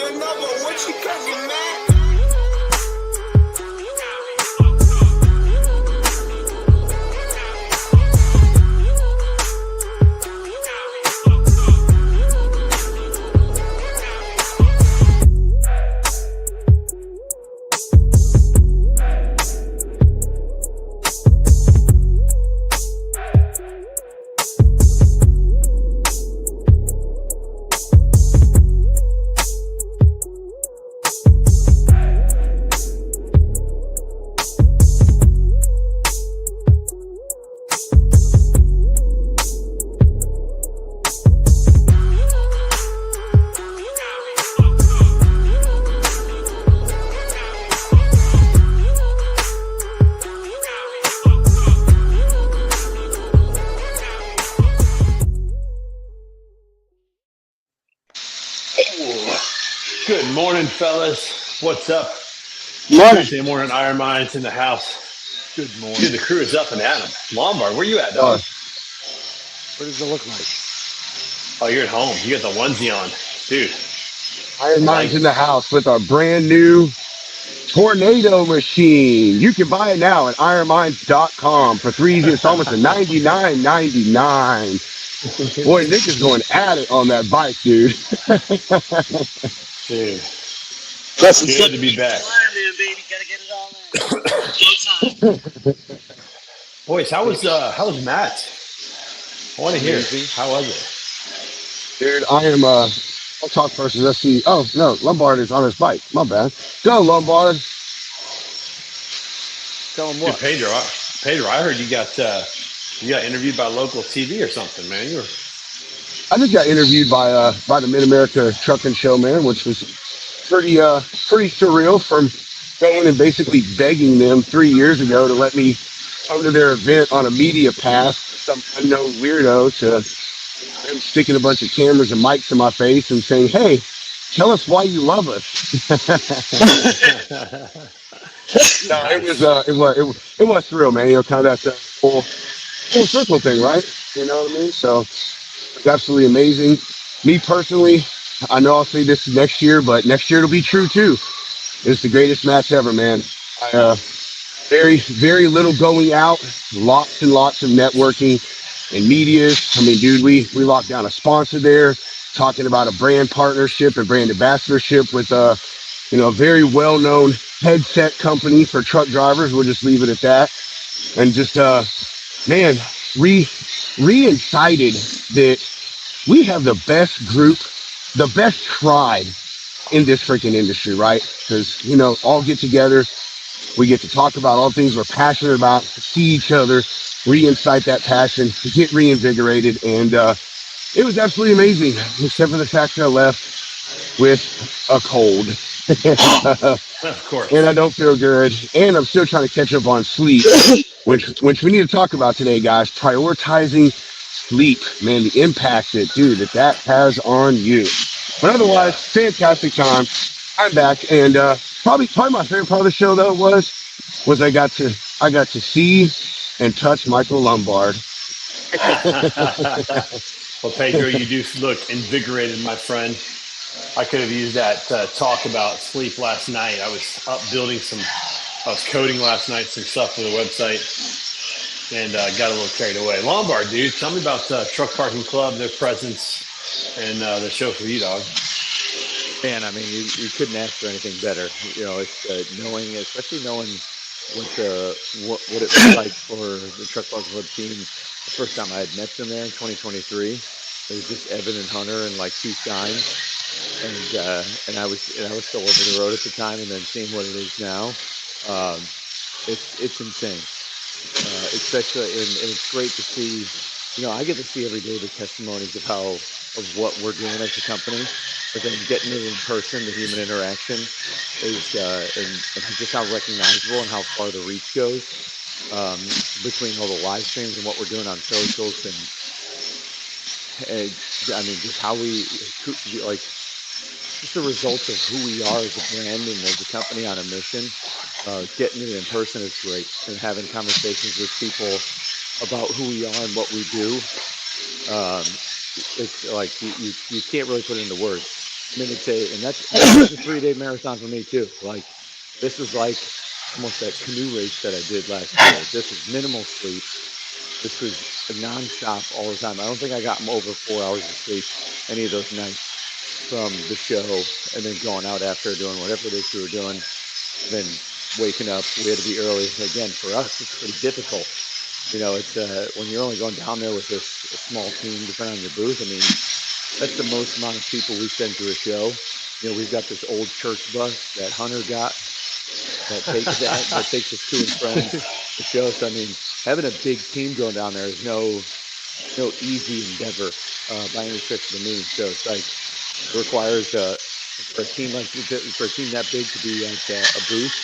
another. What you cooking, man? Good morning, fellas. What's up? Morning. Tuesday morning, Iron Minds in the house. Good morning. Dude, the crew is up and at 'em. Lombard, where you at, dog? What does it look like? Oh, you're at home. You got the onesie on. Dude, Iron Minds in the house with our brand new tornado machine. You can buy it now at ironminds.com for $3. It's almost a $99.99. Boy, Nick is going at it on that bike, dude. dude. That's Good to be back. Baby, gotta get it all in. Boys, how was Matt? I want to hear. How was it? Dude, I'll talk first as I see. Oh, no, Lombard is on his bike. My bad. Go, Lombard. Tell him Dude, what? Pedro, I heard you got interviewed by local TV or something, man. I just got interviewed by the Mid America Trucking Show, man, which was pretty surreal, from going and basically begging them 3 years ago to let me come to their event on a media pass, some unknown weirdo, to them sticking a bunch of cameras and mics in my face and saying, "Hey, tell us why you love us." No, it was surreal, man. You know, kind of that full circle thing, right? You know what I mean? So it's absolutely amazing. Me personally, I know I'll say this next year, but next year it'll be true too. It's the greatest match ever, man. Very, very little going out, lots and lots of networking and medias. I mean, dude, we locked down a sponsor there, talking about a brand partnership and brand ambassadorship with a very well-known headset company for truck drivers. We'll just leave it at that. And just man, re-incited that we have the best group, the best tribe in this freaking industry, right? Because, all get together. We get to talk about all things we're passionate about, see each other, re-incite that passion, get reinvigorated. And it was absolutely amazing, except for the fact that I left with a cold. Of course. And I don't feel good. And I'm still trying to catch up on sleep, which we need to talk about today, guys. Prioritizing sleep, man, the impact that has on you. But otherwise, fantastic time. I'm back, and probably my favorite part of the show though was I got to see and touch Michael Lombard. Well, Pedro, you do look invigorated, my friend. I could have used that talk about sleep last night. I was up building I was coding last night, some stuff for the website, and got a little carried away. Lombard, dude, tell me about Truck Parking Club, their presence, and the show for you, dog. Man, I mean, you couldn't ask for anything better. It's especially knowing what it was like for the Truck Parking Club team. The first time I had met them there in 2023, it was just Evan and Hunter and like two signs. And I was still over the road at the time, and then seeing what it is now, it's insane. Especially, and it's great to see. I get to see every day the testimonies of what we're doing as a company, but then getting it in person, the human interaction is, and just how recognizable and how far the reach goes between all the live streams and what we're doing on socials, and I mean, just how just the results of who we are as a brand and as a company on a mission. Getting it in person is great, and having conversations with people about who we are and what we do. It's like you can't really put it into words. minutes eight, and that's a 3-day marathon for me too. Like this is like almost that canoe race that I did last year. This is minimal sleep. This was nonstop all the time. I don't think I got over 4 hours of sleep any of those nights from the show, and then going out after doing whatever it is we were doing, then waking up. We had to be early. Again, for us, it's pretty difficult. You know, it's when you're only going down there with a small team, depending on your booth. I mean, that's the most amount of people we send to a show. You know, we've got this old church bus that Hunter got that takes us to and from the show. So I mean, having a big team going down there is no easy endeavor by any stretch of the means. So it's like it requires for a team that big to be at a booth,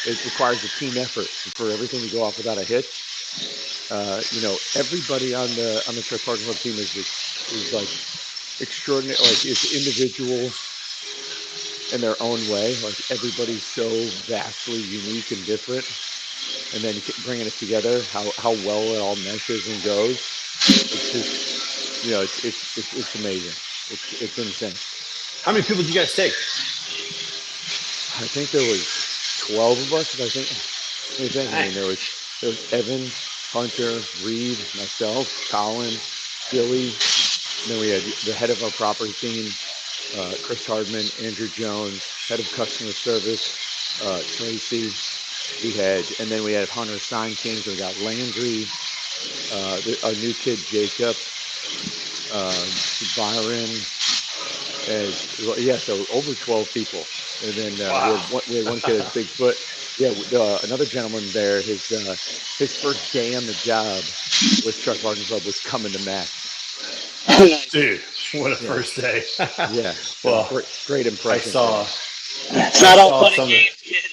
it requires a team effort. And for everything to go off without a hitch, you know, everybody on the Truck Parking Club team is like extraordinary, like is individual in their own way. Like everybody's so vastly unique and different, and then bringing it together, how well it all meshes and goes. It's just, you know, it's amazing. It's insane. How many people did you guys take? I think there was 12 of us. I mean, there was Evan, Hunter, Reed, myself, Colin, Billy. And then we had the head of our property team, Chris Hardman, Andrew Jones, head of customer service, Tracy. And then we had Hunter sign teams. We got Landry, our new kid Jacob, Byron. So over 12 people. And then we had one kid at Bigfoot. Yeah, another gentleman there. His first day on the job with Truck Parking Club was coming to Mac. Dude, what a first day. Yeah. Well, great impression. It's not all fun and games, kid.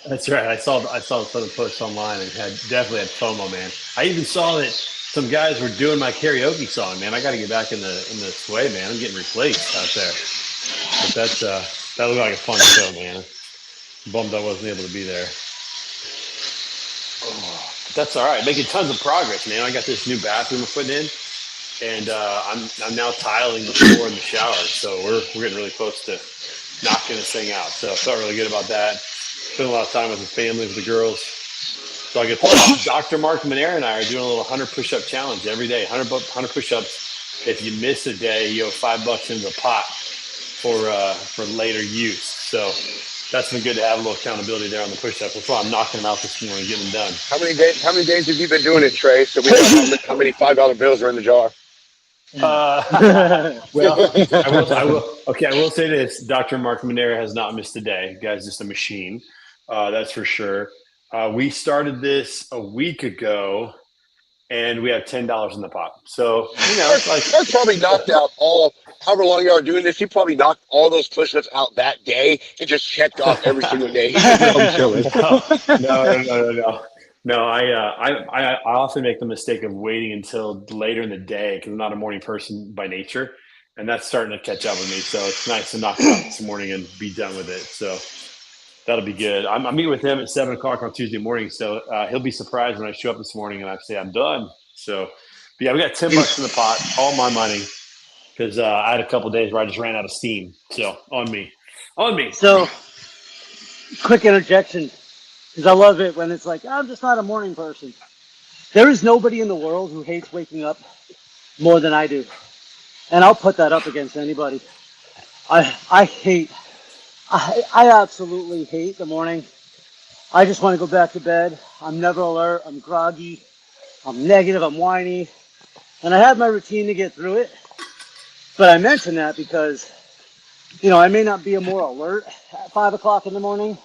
That's right. I saw some posts online and definitely had FOMO, man. I even saw that some guys were doing my karaoke song, man. I got to get back in the sway, man. I'm getting replaced out there. But that looked like a fun show, man. Bummed I wasn't able to be there. Oh, but that's all right. Making tons of progress, man. I got this new bathroom we're putting in, and I'm now tiling the floor in the shower. So we're getting really close to knocking this thing out. So I felt really good about that. Spent a lot of time with the family, with the girls. So I get Dr. Mark Manera and I are doing a little 100 push-up challenge every day. 100 push-ups. If you miss a day, you owe $5 into the pot for later use. So that's been good to have a little accountability there on the push-ups. That's why I'm knocking them out this morning, getting them done. How many days have you been doing it, Trey? So we know how many $5 bills are in the jar. Well, I will say this: Dr. Mark Manera has not missed a day. The guy's just a machine. That's for sure. We started this a week ago, and we have $10 in the pot. So you know, it's like Mark probably knocked out however long you are doing this. He probably knocked all those push-ups out that day and just checked off every single day. He's chilling. No, I often make the mistake of waiting until later in the day because I'm not a morning person by nature, and that's starting to catch up with me. So it's nice to knock it out this morning and be done with it. So that'll be good. I'm meeting with him at 7 o'clock on Tuesday morning, so he'll be surprised when I show up this morning and I say I'm done. So, but yeah, we got $10 in the pot, all my money, because I had a couple of days where I just ran out of steam. So on me. So, quick interjection. Because I love it when it's like, I'm just not a morning person. There is nobody in the world who hates waking up more than I do. And I'll put that up against anybody. I absolutely hate the morning. I just want to go back to bed. I'm never alert. I'm groggy. I'm negative. I'm whiny. And I have my routine to get through it. But I mention that because, you know, I may not be more alert at 5 o'clock in the morning.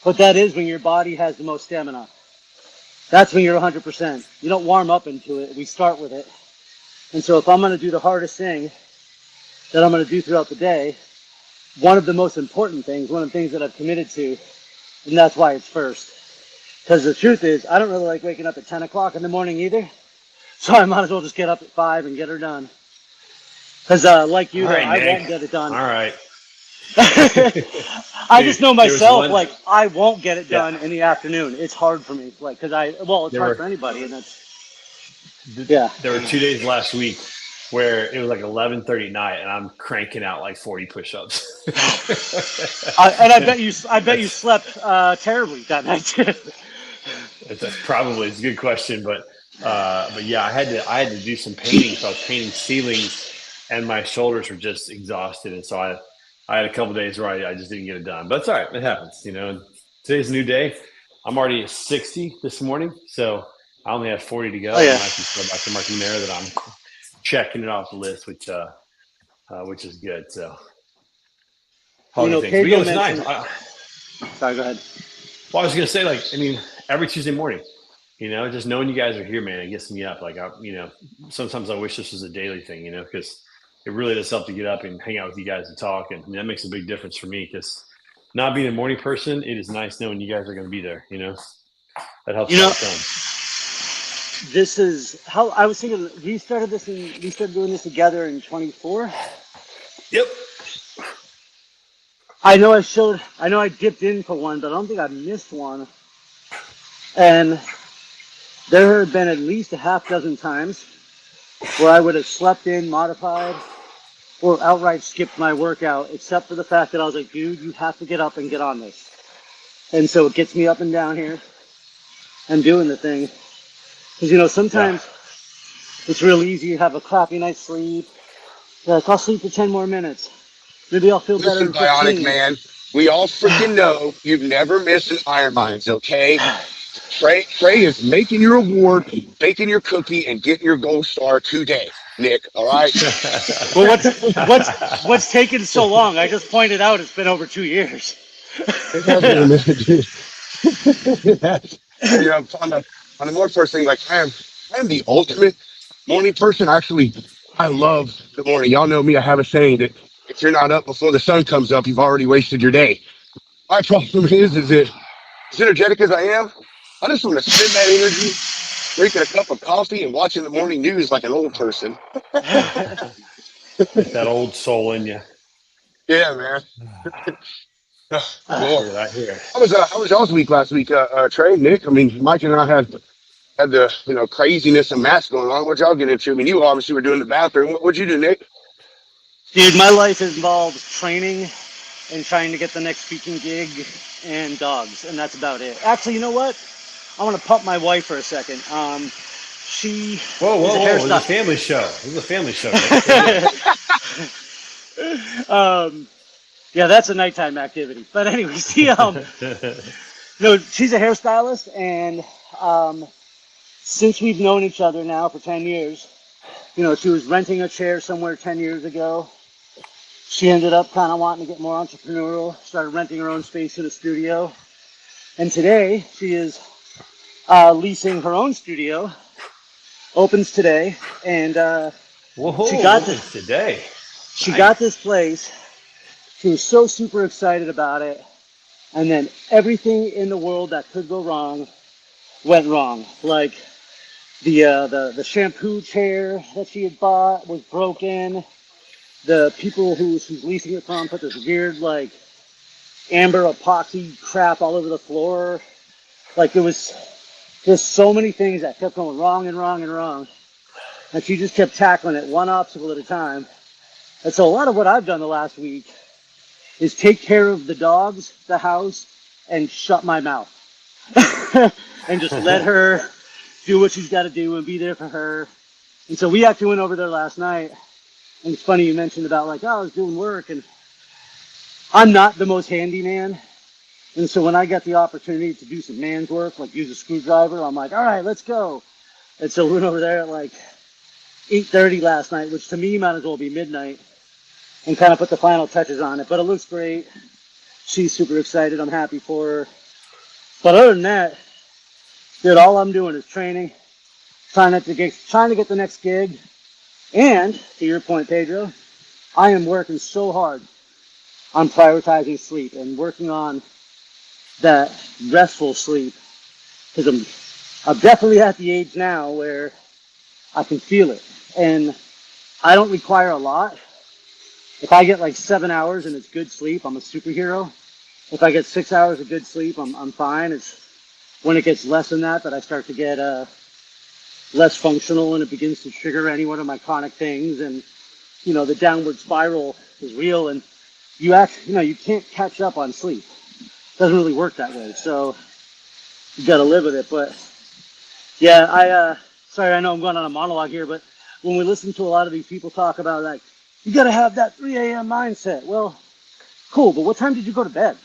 But that is when your body has the most stamina. That's when you're 100%. You don't warm up into it. We start with it. And so if I'm going to do the hardest thing that I'm going to do throughout the day, one of the most important things, one of the things that I've committed to, and that's why it's first. Because the truth is, I don't really like waking up at 10 o'clock in the morning either. So I might as well just get up at 5 and get her done. Because like you, right, I won't get it done. All right. I just know myself, like, I won't get it done in the afternoon. It's hard for me, like, because it's hard for anybody, and that's, There were 2 days last week where it was like 11:30 at night, and I'm cranking out like 40 push-ups. And I bet you That's slept terribly that night too. it's a good question, but yeah, I had to do some painting. So I was painting ceilings, and my shoulders were just exhausted, and so I had a couple days where I just didn't get it done. But it's all right, it happens, you know. Today's a new day. I'm already at 60 this morning, so I only have 40 to go, Oh and yeah. I can still back to marking there that I'm checking it off the list, which is good. So all You good know, things. But yeah, Pedro it's nice. mentioned. Sorry, go ahead. Well, I was gonna say, like, I mean, every Tuesday morning, you know, just knowing you guys are here, man, it gets me up. Like, sometimes I wish this was a daily thing, you know, because it really does help to get up and hang out with you guys and talk, and that makes a big difference for me. Because not being a morning person, it is nice knowing you guys are going to be there. You know, that helps You out know, a ton. this is how I was thinking. We started doing this together in 24. Yep. I know I dipped in for one, but I don't think I missed one. And there have been at least a half dozen times where I would have slept in, modified, or outright skipped my workout, except for the fact that I was like, dude, you have to get up and get on this. And so it gets me up and down here and doing the thing. Because, you know, Yeah. sometimes it's real easy. You have a crappy night's sleep. You're like, I'll sleep for 10 more minutes. Maybe I'll feel better Listen, in Bionic 15. Man, we all freaking know you've never missed an Iron Minds, okay? Trey is making your award, baking your cookie, and getting your gold star today, Nick. All right. Well, what's taken so long? I just pointed out it's been over 2 years. It has been a minute, dude. It has. And, you know, on the more first thing, like I am the ultimate morning person. Actually, I love the morning. Y'all know me. I have a saying that if you're not up before the sun comes up, you've already wasted your day. My problem is that as energetic as I am, I just want to spend that energy drinking a cup of coffee and watching the morning news like an old person. Get that old soul in you. Yeah, man. I Well, hear it. I hear it. how was y'all's week last week, Trey, Nick? I mean, Mike and I had the craziness and mass going on. What y'all get into? I mean, you obviously were doing the bathroom. What'd you do, Nick? Dude, my life involves training and trying to get the next speaking gig and dogs, and that's about it. Actually, you know what? I want to pump my wife for a second. She Whoa, is a whoa, whoa! It's a hairstylist. family show. This is a family show, Nick. What are you Yeah, that's a nighttime activity. But anyways, doing? no, she's a hairstylist, and um, since we've known each other now for 10 years, you know, she was renting a chair somewhere 10 years ago. She ended up kind of wanting to get more entrepreneurial, started renting her own space in a studio. And today she is leasing her own studio, opens today, and she Whoa! got Opens this, today. she got this Nice. place. She was so super excited about it. And then everything in the world that could go wrong went wrong. Like the shampoo chair that she had bought was broken. The people who she's leasing it from put this weird like amber epoxy crap all over the floor. Like there was just so many things that kept going wrong and wrong and wrong. And she just kept tackling it one obstacle at a time. And so a lot of what I've done the last week is take care of the dogs, the house, and shut my mouth. And just let her do what she's got to do and be there for her. And so we actually went over there last night. And it's funny you mentioned about like, oh, I was doing work, and I'm not the most handy man. And so when I got the opportunity to do some man's work, like use a screwdriver, I'm like, all right, let's go. And so we went over there at like 8:30 last night, which to me might as well be midnight, and kind of put the final touches on it. But it looks great. She's super excited. I'm happy for her. But other than that, dude, all I'm doing is training, trying to get the next gig. And to your point, Pedro, I am working so hard on prioritizing sleep and working on that restful sleep because I'm definitely at the age now where I can feel it, and I don't require a lot. If I get like 7 hours and it's good sleep, I'm a superhero. If I get 6 hours of good sleep, I'm fine. It's when it gets less than that that I start to get less functional, and it begins to trigger any one of my chronic things. And the downward spiral is real, and you can't catch up on sleep. It doesn't really work that way. So you got to live with it. But yeah, sorry, I know I'm going on a monologue here, but when we listen to a lot of these people talk about, like, you got to have that 3 a.m. mindset. Well, cool, but what time did you go to bed?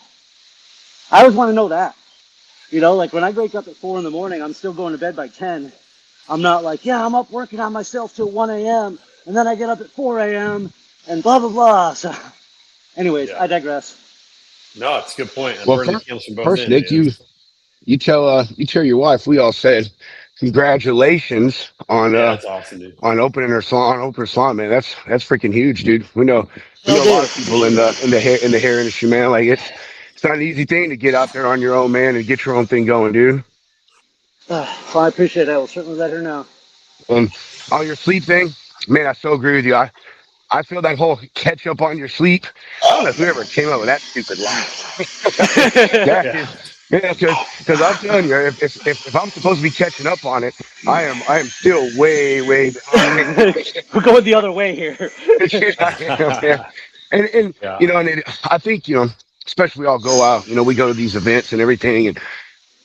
I always want to know that. Like when I wake up at 4 in the morning, I'm still going to bed by 10. I'm not like, yeah, I'm up working on myself till 1 a.m. and then I get up at 4 a.m. and blah, blah, blah. So anyways, Yeah. I digress. No, it's a good point. I'm Well, burning the candles from both first, ends, Nick, man. you tell your wife we all said congratulations Yeah, that's awesome, dude. on opening her salon, man. That's freaking huge, dude. We Oh, know a lot dude. of people in the hair industry, man. Like it's not an easy thing to get out there on your own, man, and get your own thing going, dude. Well, I appreciate it. I will certainly let her know. And on your sleep thing, man, I so agree with you. I feel that whole catch up on your sleep. I don't know if we ever came up with that stupid line. That Yeah. is, yeah, because I'm telling you, if I'm supposed to be catching up on it, I am still way behind. We're going the other way here. I am, man. And Yeah. I think especially we all go out. We go to these events and everything, and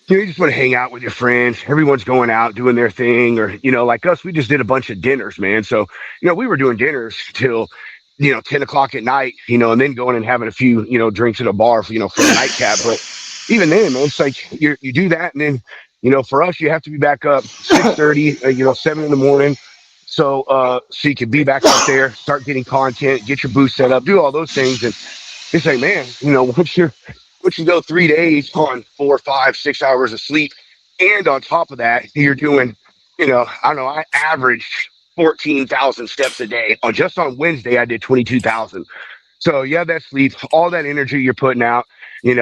you just want to hang out with your friends. Everyone's going out doing their thing, or like us, we just did a bunch of dinners, man. So we were doing dinners till 10 o'clock at night, and then going and having a few drinks at a bar for a nightcap. But even then, man, it's like you do that, and then for us, you have to be back up 6:30, 7 in the morning. So you can be back up there, start getting content, get your booth set up, do all those things, and it's like, man, once you go 3 days on 4, 5, 6 hours of sleep, and on top of that, you're doing, I don't know, I averaged 14,000 steps a day. On Wednesday, I did 22,000. So you have that sleep, all that energy you're putting out, and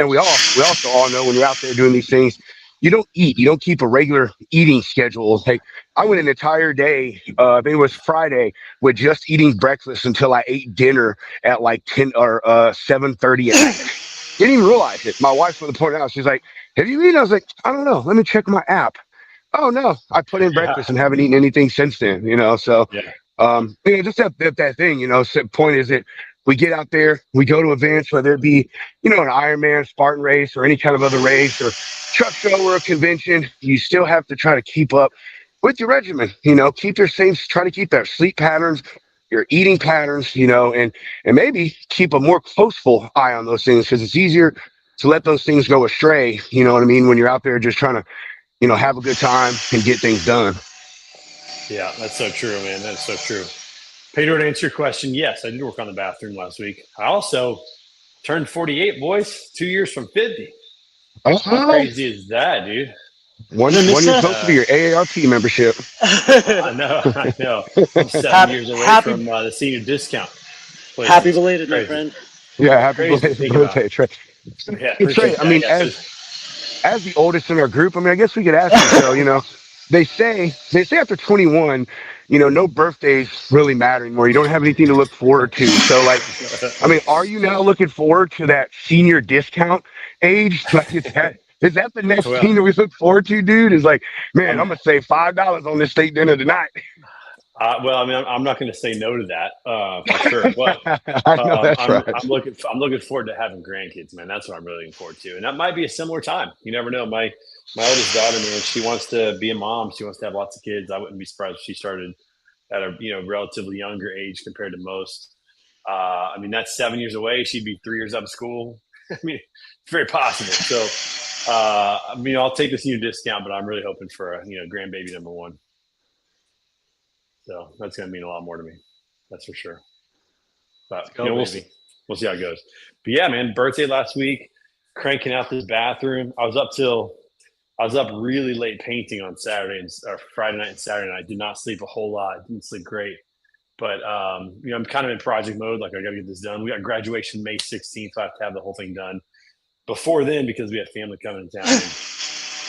we also all know when you're out there doing these things, you don't eat, you don't keep a regular eating schedule. Like I went an entire day, I think it was Friday, with just eating breakfast until I ate dinner at like 10 or 7:30 at night. Didn't even realize it. My wife's going to point out, she's like, "Have you eaten?" I was like, "I don't know. Let me check my app." Oh no, I put in Yeah. breakfast and haven't eaten anything since then. So Yeah. just that thing. So point is that we get out there, we go to events, whether it be an Ironman, Spartan race, or any kind of other race, or truck show or a convention. You still have to try to keep up with your regimen. Keep your same, try to keep their sleep patterns, your eating patterns. And maybe keep a more closeful eye on those things, because it's easier to let those things go astray. You know what I mean? When you're out there just trying to have a good time and get things done. Yeah, that's so true, man. That's so true. Pedro, to answer your question, yes, I did work on the bathroom last week. I also turned 48, boys, 2 years from 50. How Uh-huh. crazy is that, dude? One year closer to Uh, your AARP membership. I know, I know. I'm 7 years away happy, from the senior discount. Place. happy It's belated, my crazy. friend. Yeah, happy Crazy to belated think about. birthday, Trey. Yeah, Hey, Trey, appreciate I that. mean, Yeah, so as the oldest in our group, I mean, I guess we could ask you. So, they say after 21, no birthdays really matter anymore. You don't have anything to look forward to. So, like, I mean, are you now looking forward to that senior discount age? Like, is that the next well, thing that we look forward to, dude? Is like, man, I'm I'm gonna save $5 on this steak dinner tonight. well. I mean, I'm not going to say no to that for sure. But I know that's I'm right. looking forward to having grandkids, man. That's what I'm really looking forward to, and that might be a similar time. You never know. My oldest daughter, man, she wants to be a mom. She wants to have lots of kids. I wouldn't be surprised if she started at a relatively younger age compared to most. I mean, that's 7 years away. She'd be 3 years out of school. I mean, it's very possible. So, I mean, I'll take this new discount, but I'm really hoping for a grandbaby number one. So that's going to mean a lot more to me. That's for sure. But Go, we'll baby. see. We'll see how it goes. But yeah, man, birthday last week, cranking out this bathroom. I was up really late painting on Saturday and or Friday night and Saturday night. Did not sleep a whole lot. Didn't sleep great. But I'm kind of in project mode. Like I got to get this done. We got graduation May 16th. So I have to have the whole thing done before then because we have family coming to town. And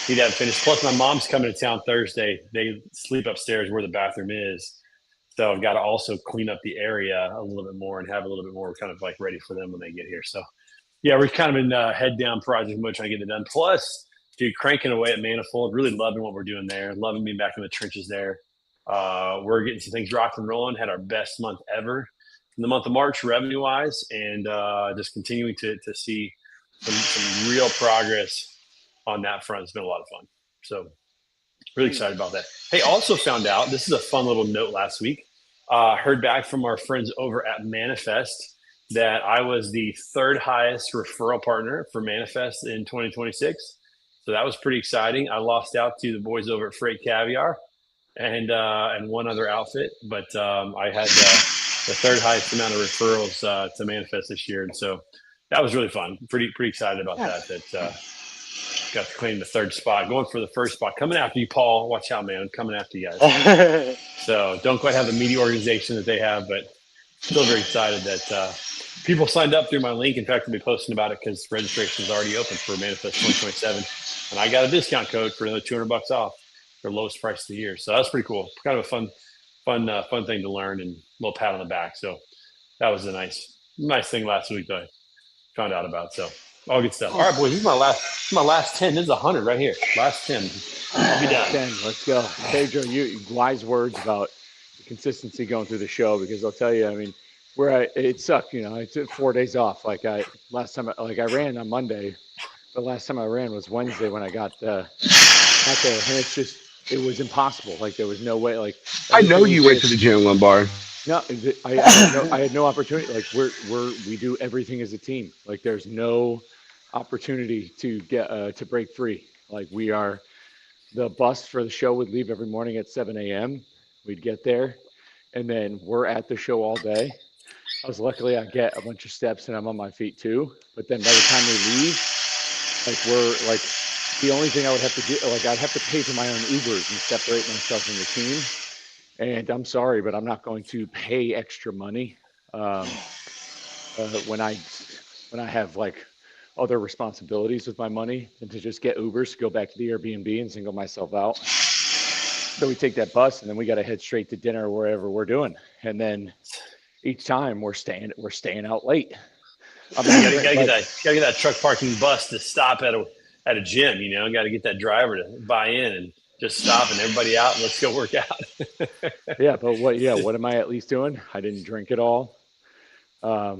he'd have finished. Plus, my mom's coming to town Thursday. They sleep upstairs where the bathroom is. So I've got to also clean up the area a little bit more and have a little bit more kind of like ready for them when they get here. So yeah, we're kind of in head down project mode trying to get it done. Plus, dude, cranking away at Manifold. Really loving what we're doing there. Loving being back in the trenches there. We're getting some things rocked and rolling. Had our best month ever in the month of March, revenue wise, and just continuing to see some real progress on that front. It's been a lot of fun. So really excited about that. Hey, also found out, this is a fun little note last week. Heard back from our friends over at Manifest that I was the third highest referral partner for Manifest in 2026. So that was pretty exciting. I lost out to the boys over at Freight Caviar and one other outfit, but I had the third highest amount of referrals to Manifest this year, and so that was really fun. Pretty excited about that. That got to claim the third spot, going for the first spot, coming after you, Paul. Watch out, man! I'm coming after you guys. So don't quite have the media organization that they have, but still very excited that people signed up through my link. In fact, I'll be posting about it because registration is already open for Manifest 2027, and I got a discount code for another $200 off for lowest price of the year. So that's pretty cool. Kind of a fun thing to learn and a little pat on the back. So that was a nice thing last week that I found out about. So all good stuff. All right, boys, this is my last 10. This is 100 right here. Last 10. I'll be done. 10, let's go. Pedro, you wise words about the consistency going through the show, because I'll tell you, I mean, it sucked, I took 4 days off. I ran on Monday. The last time I ran was Wednesday when I got out there, and it was impossible. Like, there was no way. Like, I know you went to the gym, Lombard. No, I had no opportunity. Like, we do everything as a team. Like, there's no opportunity to get to break free. Like, the bus for the show would leave every morning at 7 a.m. We'd get there, and then we're at the show all day. Luckily I get a bunch of steps and I'm on my feet too. But then by the time we leave, the only thing I would have to do, I'd have to pay for my own Ubers and separate myself from the team. And I'm sorry, but I'm not going to pay extra money when I have other responsibilities with my money than to just get Ubers to go back to the Airbnb and single myself out. So we take that bus and then we got to head straight to dinner or wherever we're doing. And then each time we're staying out late. I mean, you gotta get that truck parking bus to stop at a gym. Got to get that driver to buy in and just stop and everybody out and let's go work out. Yeah, but what am I at least doing? I didn't drink at all. I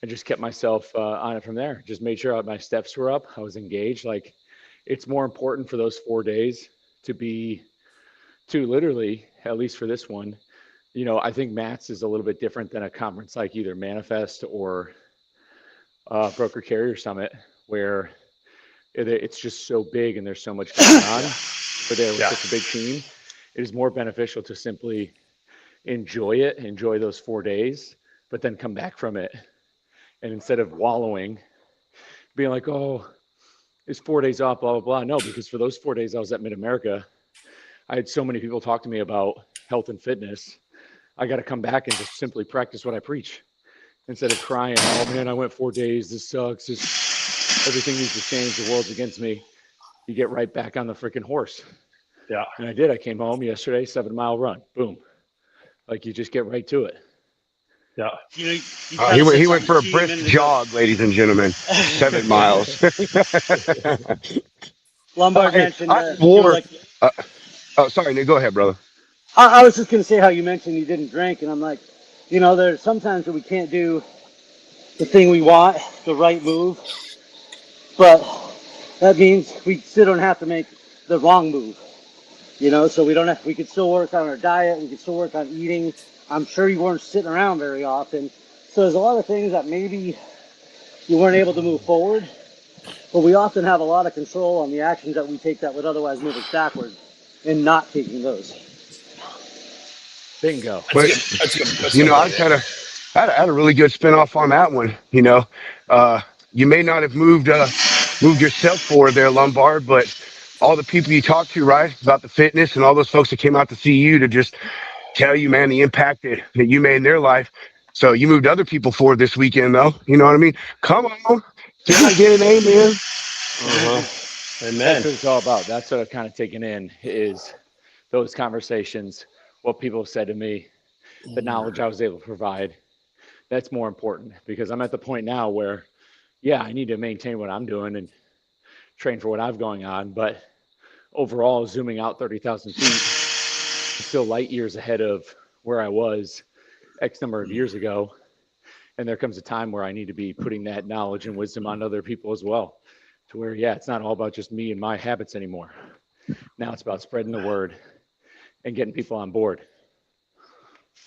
just kept myself on it from there. Just made sure my steps were up. I was engaged. Like, it's more important for those 4 days to literally, at least for this one, I think Matt's is a little bit different than a conference like either Manifest or Broker Carrier Summit, where it's just so big and there's so much going on. But there was such a big team. It is more beneficial to simply enjoy those 4 days, but then come back from it. And instead of wallowing, being like, oh, it's 4 days off, blah, blah, blah. No, because for those 4 days I was at Mid-America, I had so many people talk to me about health and fitness. I got to come back and just simply practice what I preach instead of crying, oh man, I went 4 days. This sucks. Everything needs to change. The world's against me. You get right back on the freaking horse. Yeah. And I did. I came home yesterday, 7-mile run. Boom. Like, you just get right to it. Yeah. He went for a brisk jog, ladies and gentlemen. 7 miles. Lombard mentioned sorry, Nick, go ahead, brother. I was just going to say how you mentioned you didn't drink, and I'm like, there's sometimes that we can't do the thing we want, the right move, but that means we still don't have to make the wrong move, so we could still work on our diet, we could still work on eating. I'm sure you weren't sitting around very often, so there's a lot of things that maybe you weren't able to move forward, but we often have a lot of control on the actions that we take that would otherwise move us backward, and not taking those. Bingo. But I had a really good spin-off on that one. You may not have moved yourself forward there, Lombard, but all the people you talked to, right, about the fitness and all those folks that came out to see you to just tell you, man, the impact that you made in their life. So you moved other people forward this weekend, though. You know what I mean? Come on, can I get an amen? Amen. That's what it's all about. That's what I've kind of taken in, is those conversations, what people said to me, the knowledge I was able to provide. That's more important, because I'm at the point now where, I need to maintain what I'm doing and train for what I've going on. But overall, zooming out 30,000 feet, I'm still light years ahead of where I was X number of years ago. And there comes a time where I need to be putting that knowledge and wisdom on other people as well, to where, yeah, it's not all about just me and my habits anymore. Now it's about spreading the word and getting people on board.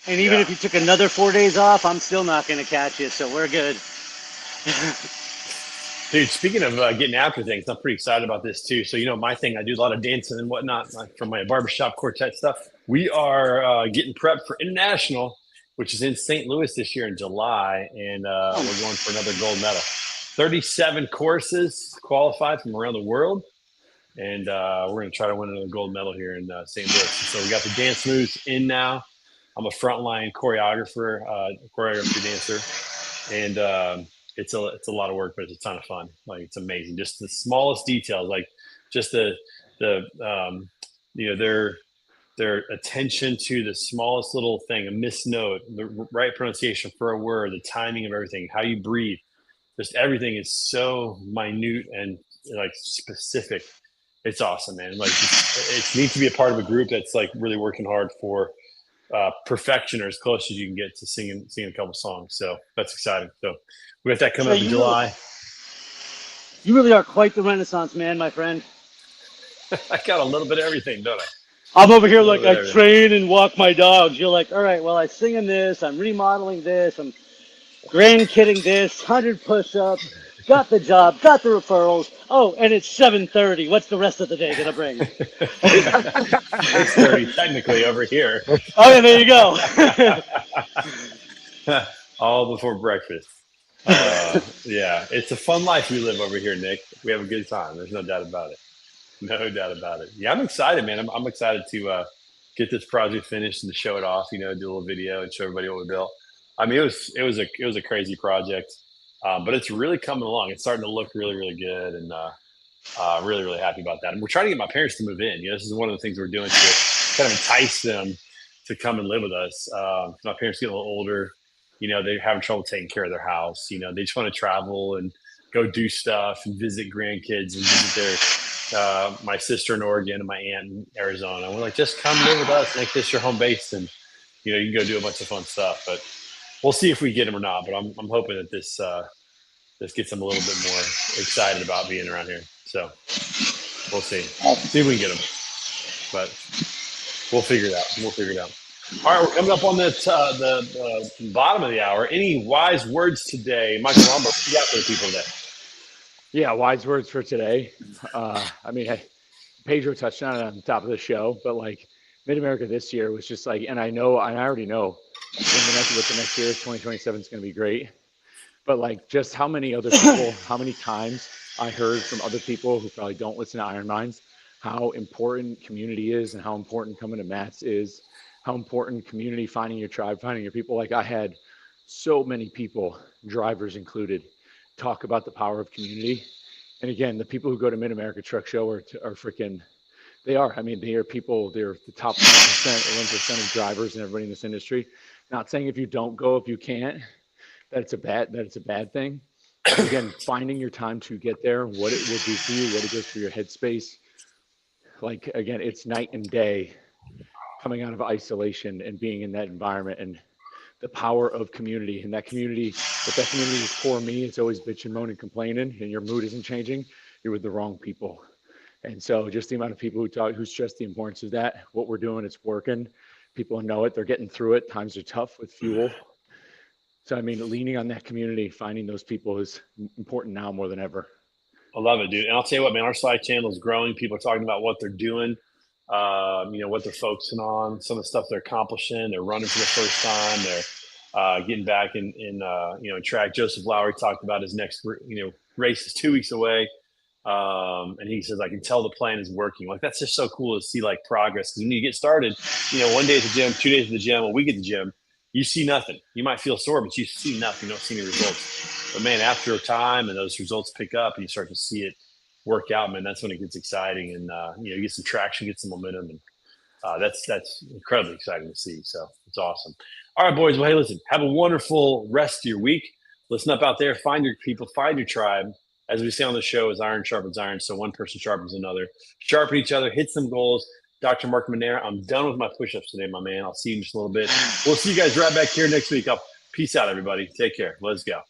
And even if you took another 4 days off, I'm still not going to catch you, so we're good. Dude, speaking of getting after things, I'm pretty excited about this too. So, my thing, I do a lot of dancing and whatnot, like from my barbershop quartet stuff. We are getting prepped for International, which is in St. Louis this year in July, and we're going for another gold medal. 37 courses qualified from around the world, and we're going to try to win another gold medal here in St. Louis. So we got the dance moves in now. I'm a frontline choreographer, dancer, and it's a lot of work, but it's a ton of fun. Like, it's amazing. Just the smallest details, like just the their attention to the smallest little thing, a missed note, the right pronunciation for a word, the timing of everything, how you breathe, just everything is so minute and like specific. It's awesome, man. Like, it needs to be a part of a group that's like really working hard for perfection, or as close as you can get to singing a couple songs. So that's exciting. So we got that coming up in July. You really are quite the Renaissance man, my friend. I got a little bit of everything, don't I? I'm over here like I train and walk my dogs. You're like, all right, well, I sing in this, I'm remodeling this, I'm grandkidding this, 100 push-ups, got the job, got the referrals. Oh, and it's 7:30. What's the rest of the day gonna bring? 6:30 technically over here. Oh, yeah, there you go. All before breakfast. Yeah, it's a fun life we live over here, Nick. We have a good time. There's no doubt about it. No doubt about it. Yeah, I'm excited, man. I'm excited to get this project finished and to show it off. Do a little video and show everybody what we built. I mean, it was a crazy project, but it's really coming along. It's starting to look really, really good, and really, really happy about that. And we're trying to get my parents to move in. This is one of the things we're doing to kind of entice them to come and live with us. My parents get a little older. They're having trouble taking care of their house. They just want to travel and go do stuff and visit grandkids and visit their my sister in Oregon and my aunt in Arizona. We're like, just come live with us, make this your home base, and you can go do a bunch of fun stuff. But we'll see if we get them or not. But I'm hoping that this gets them a little bit more excited about being around here. So we'll see. See if we can get them. But we'll figure it out. All right, we're coming up on the bottom of the hour. Any wise words today, Michael Lombard? What you got for the people today? Yeah, wise words for today. Pedro touched on it on the top of the show, but like Mid-America this year was just like, and I already know what the next year is, 2027 is going to be great. But like, just how many other people, how many times I heard from other people who probably don't listen to Iron Minds, how important community is and how important coming to Mats is, how important community, finding your tribe, finding your people. Like, I had so many people, drivers included, talk about the power of community. And again, the people who go to Mid-America Truck Show are freaking, they are people, they're the top 1% of drivers and everybody in this industry. Not saying if you don't go, if you can't, that it's a bad thing. But again, finding your time to get there, what it will do for you, what it does for your headspace. Like, again, it's night and day coming out of isolation and being in that environment, and the power of community. And that community, if that community is for me, it's always bitching, moaning, complaining, and your mood isn't changing, you're with the wrong people. And so just the amount of people who stress the importance of that, what we're doing, it's working. People know it, they're getting through it. Times are tough with fuel. So, leaning on that community, finding those people is important now more than ever. I love it, dude. And I'll tell you what, man, our Slack channel is growing. People are talking about what they're doing, what they're focusing on, some of the stuff they're accomplishing. They're running for the first time. They're getting back in track. Joseph Lowry talked about his next, race is 2 weeks away. And he says, I can tell the plan is working. Like, that's just so cool to see, like, progress. Because when you get started, 1 day at the gym, 2 days at the gym, a week at the gym, you see nothing. You might feel sore, but you see nothing. You don't see any results. But man, after a time and those results pick up and you start to see it work out, man, that's when it gets exciting. And, you get some traction, get some momentum. And that's incredibly exciting to see. So it's awesome. All right, boys. Well, hey, listen, have a wonderful rest of your week. Listen up out there. Find your people, find your tribe. as we say on the show, is iron sharpens iron. So one person sharpens another. Sharpen each other, hit some goals. Dr. Mark Manera, I'm done with my push-ups today, my man. I'll see you in just a little bit. We'll see you guys right back here next week. Peace out, everybody. Take care. Let's go.